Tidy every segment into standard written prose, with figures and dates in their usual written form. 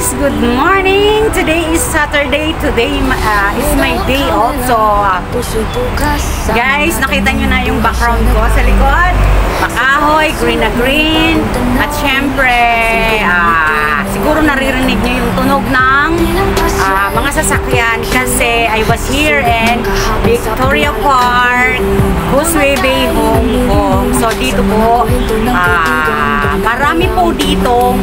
guys, good morning. Today is Saturday. Today is my day also. Guys, nakita nyo na yung background ko sa likod. Makahoy, green na green. At syempre, siguro naririnig nyo yung tunog ng mga sasakyan kasi I was here in Victoria Park, Causeway Bay, Hong Kong. So dito po, marami po dito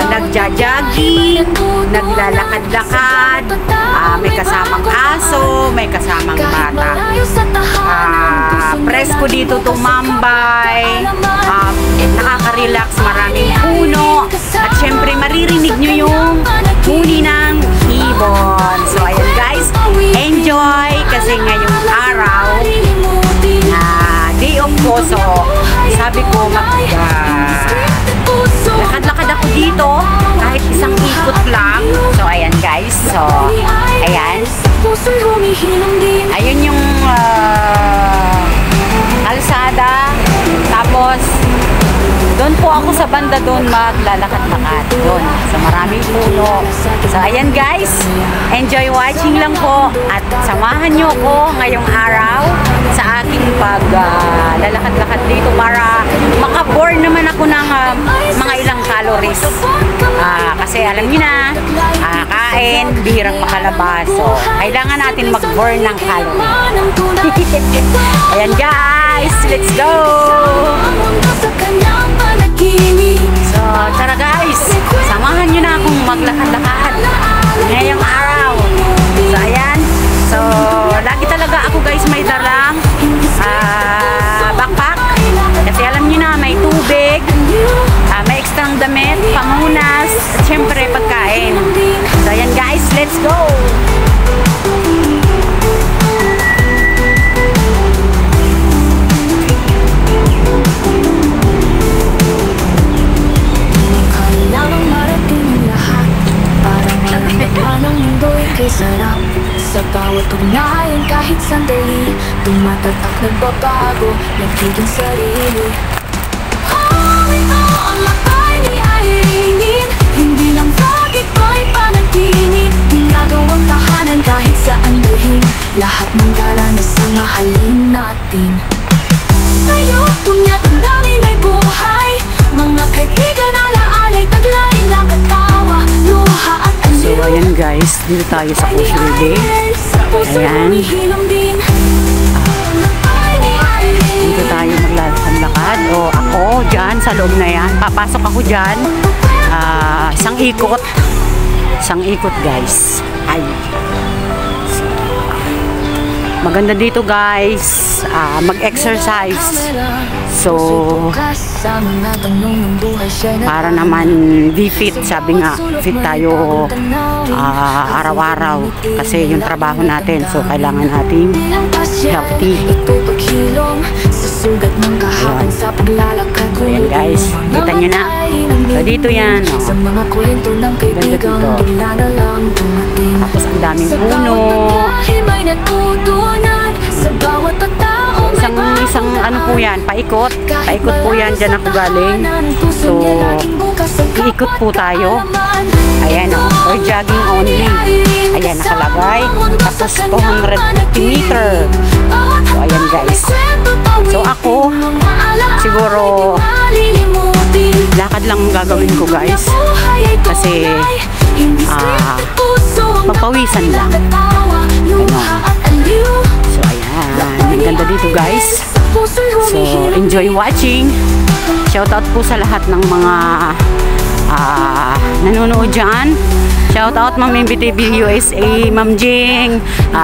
nagja-jogging, naglalakad-lakad, may kasamang aso, may kasamang bata. Presko dito tumambay, nakaka-relax, maraming puno, at syempre maririnig nyo yung huni ng ibon. So ayan guys, enjoy kasi ngayong araw day off ko, so sabi ko lakad-lakad ako dito kahit isang ikot lang. So ayan guys, so ayan, ayun yung kalsada, tapos doon po ako sa banda doon maglalakad-lakad doon sa maraming puno. So ayan guys, enjoy watching lang po at samahan nyo ko ngayong araw sa aking paglalakad-lakad dito para makaborn naman ako ng mga ilang calories. Kasi alam niyo na, kain, bihirang makalabas. So kailangan natin mag-burn ng calories. Ayan guys, let's go! So tara guys, samahan nyo na akong maglakad-lakad ngayong araw. So ayan, so lagi talaga ako guys may dalang backpack kasi alam nyo na may tubig, may ekstrang damit, pamunas, at syempre pagkain. So ayan guys, let's go! Sarap sa bawat ugnayan kahit sandali, tumatatak, nagbabago, nagiging sarili. Ito ang lakay ni Irene, hindi lang lagi ko'y panaginip, ginagawang tahanan kahit saan dalhin, lahat ng karanasan mahalin natin. Tayo, tunya't ang dami may buhay, mga kaibigan alaalay, taglay, nakatawa, luha at so ayan guys, dito tayo sa Causeway Bay. Ayan, dito tayo maglalakad-lakad. O ako dyan sa loob na yan, papasok ako dyan, isang ikot guys. Ay, maganda dito guys, mag-exercise. So para naman be fit, sabi nga fit tayo araw-araw kasi yung trabaho natin, so kailangan natin healthy. Ayan guys, kita nyo na, so dito yan, ganda dito, tapos ang daming puno, isang ano po yan, paikot po yan, dyan ako galing. So iikot po tayo. Ayan o, or jogging only. Ayan, nakalagay, tapos 250 meter. So ayan guys, so ako siguro lakad lang gagawin ko guys kasi magpawisan lang. So ayan, ang ganda dito guys. So enjoy watching. Shoutout po sa lahat ng mga nanonood dyan. Shoutout Ma'am MBTV USA, Ma'am Jing.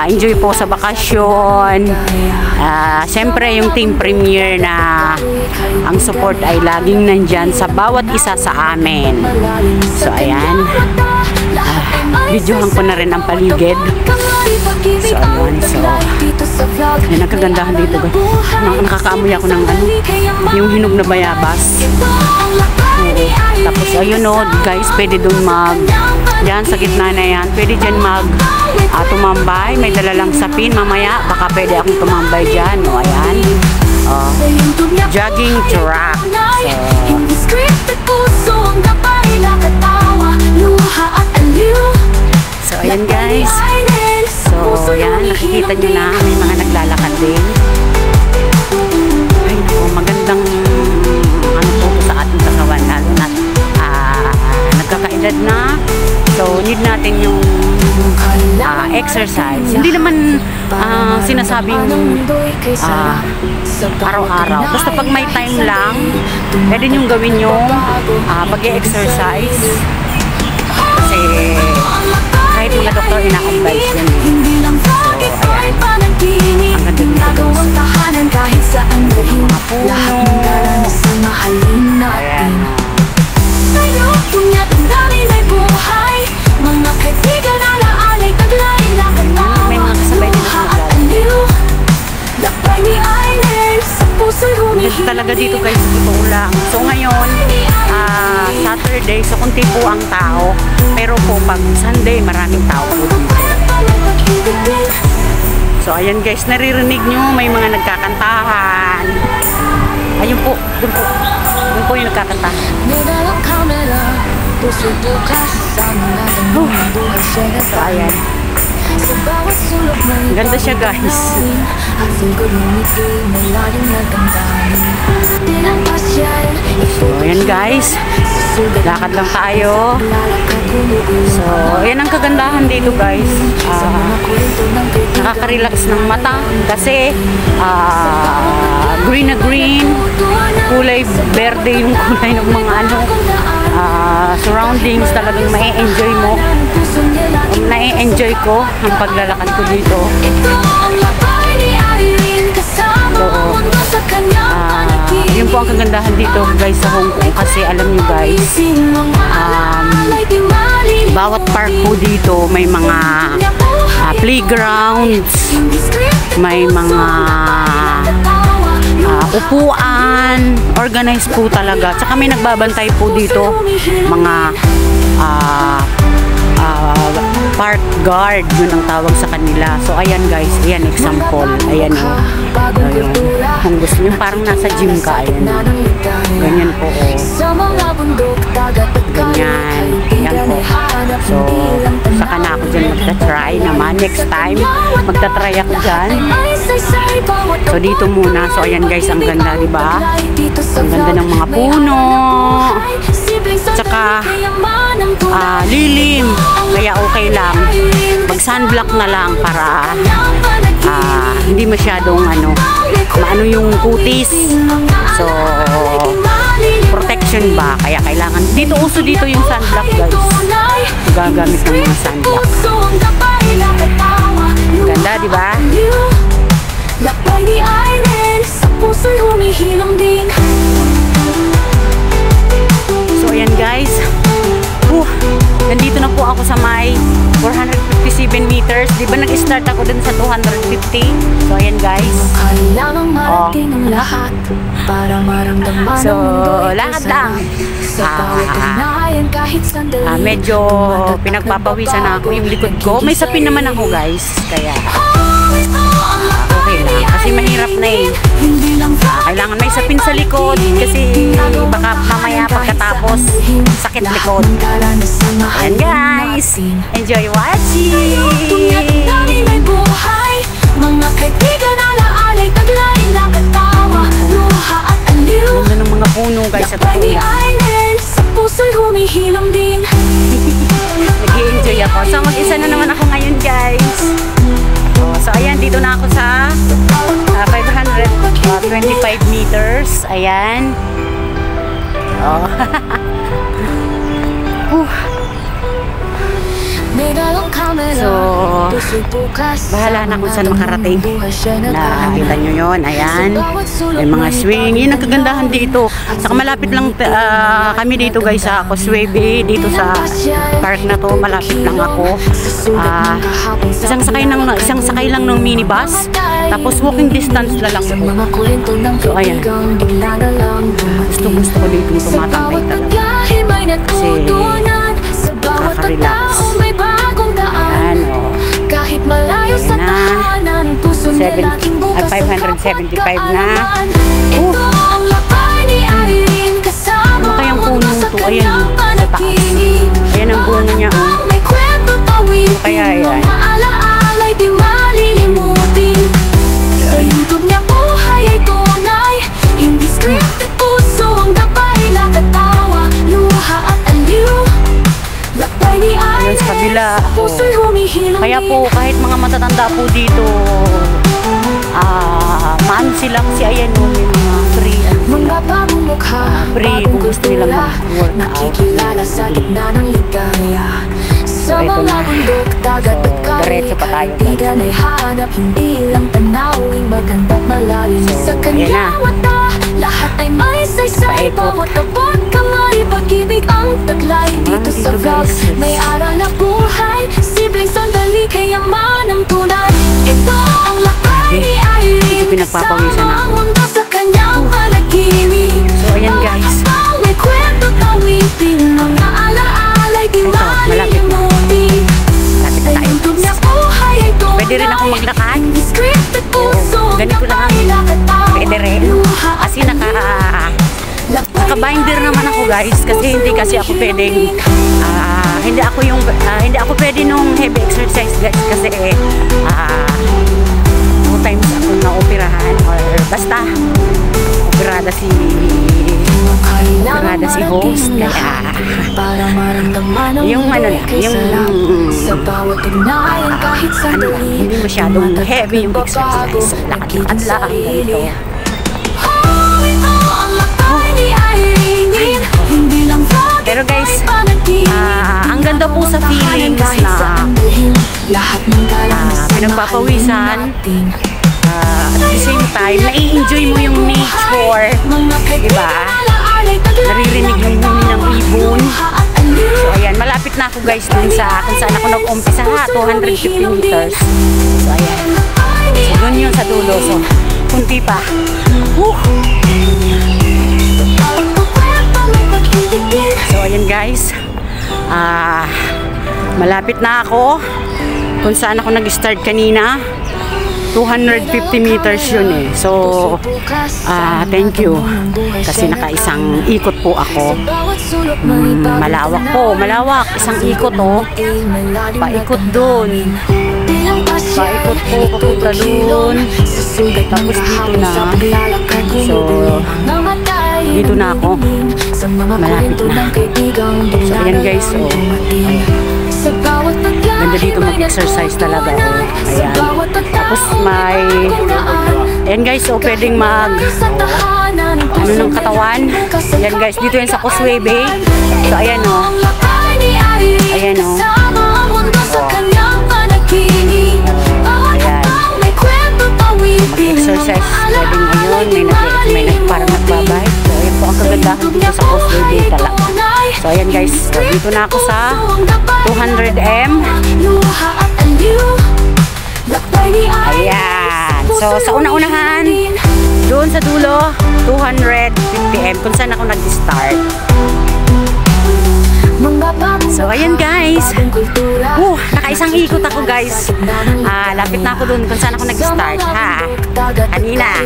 Enjoy po sa bakasyon. Siyempre yung team premier na ang support ay laging nandyan sa bawat isa sa amin. So ayan, videohan ko na rin ang paligid. So ayun, so ay, nagkagandahan dito guys. Nakakaamoy ako ng ano, yung hinog na bayabas. Tapos ayun o guys, pwede dun dyan sa gitna na yan, pwede dyan tumambay, may dalalang sapin mamaya, baka pwede akong tumambay dyan. O ayan, jogging track. So makikita nyo na may mga naglalakad din. Ay naku, magandang ano po sa ating katawan, lalo na nagkakaedad na. So, need natin yung exercise. Hindi naman sinasabing araw-araw. Basta pag may time lang, pwede nyo gawin yung pag-exercise. Kasi kahit mga doktor ina-advise yun. So, ayan. Ang ganda dito. Mga puno. Ayan. May mga kasabay din na maglalakad. Talaga dito guys, totoo lang. So ngayon, Saturday, so kunti po ang tao. Pero po pag Sunday, maraming tao po dito. So ayan guys, naririnig nyo, may mga nagkakantahan. Ayun po, dun po. Dun po yung nagkakantahan. So ayan. Ganda siya guys. So ayan guys, lakad lang tayo. So ayan ang kagandahan dito guys, nakaka-relax ng mata kasi green na green, kulay berde yung kulay ng mga ano, surroundings. Talagang mai-enjoy mo. Na-enjoy ko ang paglalakad ko dito. So, yun po ang kagandahan dito guys sa Hong Kong, kasi alam nyo guys, bawat park po dito may mga playgrounds, may mga upuan, organized po talaga. Tsaka may nagbabantay po dito, mga park guard, yun ang tawag sa kanila. So ayan guys, ayan example, ayan o, kung gusto nyo parang nasa gym ka, ayan o, ganyan po o, ganyan, yan po. So saka na ako dyan magta-try naman, next time magta-try ako dyan. So dito muna. So ayan guys, ang ganda, diba? Ang ganda ng mga puno, tsaka lilim, kaya okay lang mag sunblock na lang para hindi masyadong maano yung kutis. So protection ba, kaya kailangan dito, uso dito yung sunblock guys, gagamit ng mga sunblock. Ganda, diba? So ayan guys, nandito na po ako sa may 457 meters. Di ba nag-start ako dun sa 250? So ayan guys, so lakad lang. Medyo pinagpapawisan na ako yung likod ko. May sapin naman ako guys, kaya okay lang, kasi mahirap na eh. Kailangan may sapin sa likod kasi baka mamaya pagkatapos sakit likod. Ayan guys, enjoy watching. Ganda ng mga puno guys sa totoo. Nag-i-enjoy ako. So mag-isa na naman ako ngayon guys. So ayan, dito na ako sa 525 meters. Ayan. So bahala na kung saan makarating. Nakita nyo yun. Ayan, may mga swing. Yun ang kagandahan dito. Saka malapit lang kami dito guys sa Causeway Bay. Dito sa park na to, malapit lang ako. Isang sakay lang ng minibus, tapos walking distance na lang po. So ayan, gusto ko dito tumatambay talaga kasi nakaka-relax. Ayan o, ayan na 575 na. Ano kayang puno to? Ayan sa taas, ayan ang bunga niya. Kaya ayan, kabila. Kaya po, kahit mga matatanda po dito, maano sila kasi ayan o, may mga free. Mga bagong mukha, free kung gusto nilang mag-work out. nakikilala sa gitna ng ligaya. Sa mga bundok, dagat at diretso pa tayo. kaibigan ay hanap, hindi lang tanawing maganda't malalim. Sa kanya mata, lahat ay may saysay, bawat abot kamay, pag-ibig ang taglay. Dito sa vlog, may aral na buhay, simpleng sandali, kayaman ang tunay. Ito ang lakay ni Irene, pinagpapawisan kasama ang mundo sa kanyang panaginip. So ayan guys, May kwento tawitin, mga alaalay, di malilimutin. Ayuntog na buhay ay tunay. pwede rin ako maglakad. Scripted puso, Ganito lang. Pwede rin. Kasi naka-binder naman ako guys. Kasi hindi kasi ako pwedeng hindi ako pwede nung heavy exercise guys. Kasi 2 times ako na-operahan or basta operada si host. Kaya yung hindi masyadong heavy yung exercise. Lakad-lakad lang ganito. Pero guys, ang ganda po sa feelings na pinagpapawisan, at the same time nai-enjoy mo yung nature, diba? Naririnig yung huni ng ibon. So ayan, malapit na ako guys dun sa kung saan ako nag-umpisa, 250 meters. So ayan, so dun yun sa dulo. So kunti pa. So ayan guys, malapit na ako kung saan ako nag-start kanina. 250 meters yun eh. So thank you kasi nakaisang ikot po ako. Malawak po, malawak, isang ikot oh. Paikot dun, paikot po papunta dun, tapos dito na. So dito na ako, malapit na. So ayan guys, oh, ganda dito mag-exercise talaga oh. Ayan, tapos may ayan guys, oh, pwedeng mag ng katawan. Ayan guys, dito yan sa Causeway Bay. So ayan oh, ayan oh, exercise pwedeng ngayon, may parang nagbabay. So ayan po ang kagandahan dito sa Causeway Bay talaga. So ayan guys, so, dito na ako sa 200M. Ayan, so sa una-unahan doon sa dulo 250M kung saan ako nag-start. So ayan guys, nakaisang ikot ako guys. Lapit na ako dun kung saan ako nag-start ha, kanina.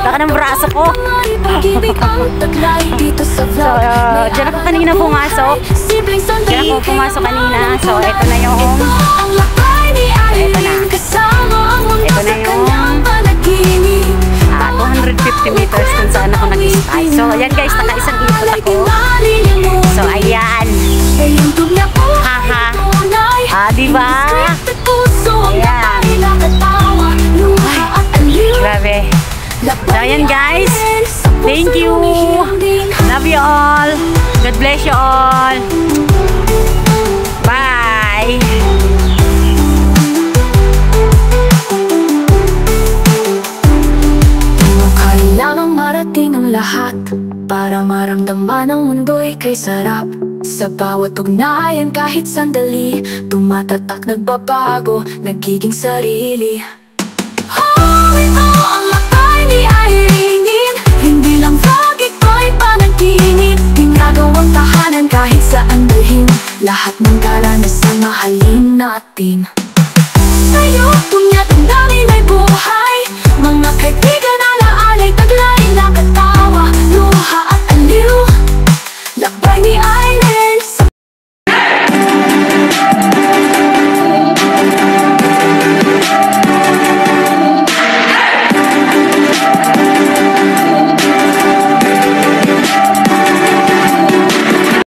Laka ng braso ko. So dyan ako kanina pumasok. Dyan ako pumasok kanina. So eto na yung ito na yung 250 meters kung saan ako nag-start. So ayan guys, nakaisang ikot ako. So ayan, haha, diba? Ayan, grabe. So ayan guys, thank you, love you all, God bless you all, bye. Kailangang marating ang lahat para maramdaman ang mundo'y kay sarap. Sa bawat ugnayan kahit sandali, tumatatak, nagbabago, nagiging sarili. Ito ang lakay ni Irene, hindi lang vlog, ito'y panaginip. Ginagawang tahanan kahit saan dalhin, lahat ng karanasan mahalin natin. Sa'yo, tunya't ang dami may buhay, mga kaibigan, alaalay, taglay, lakad.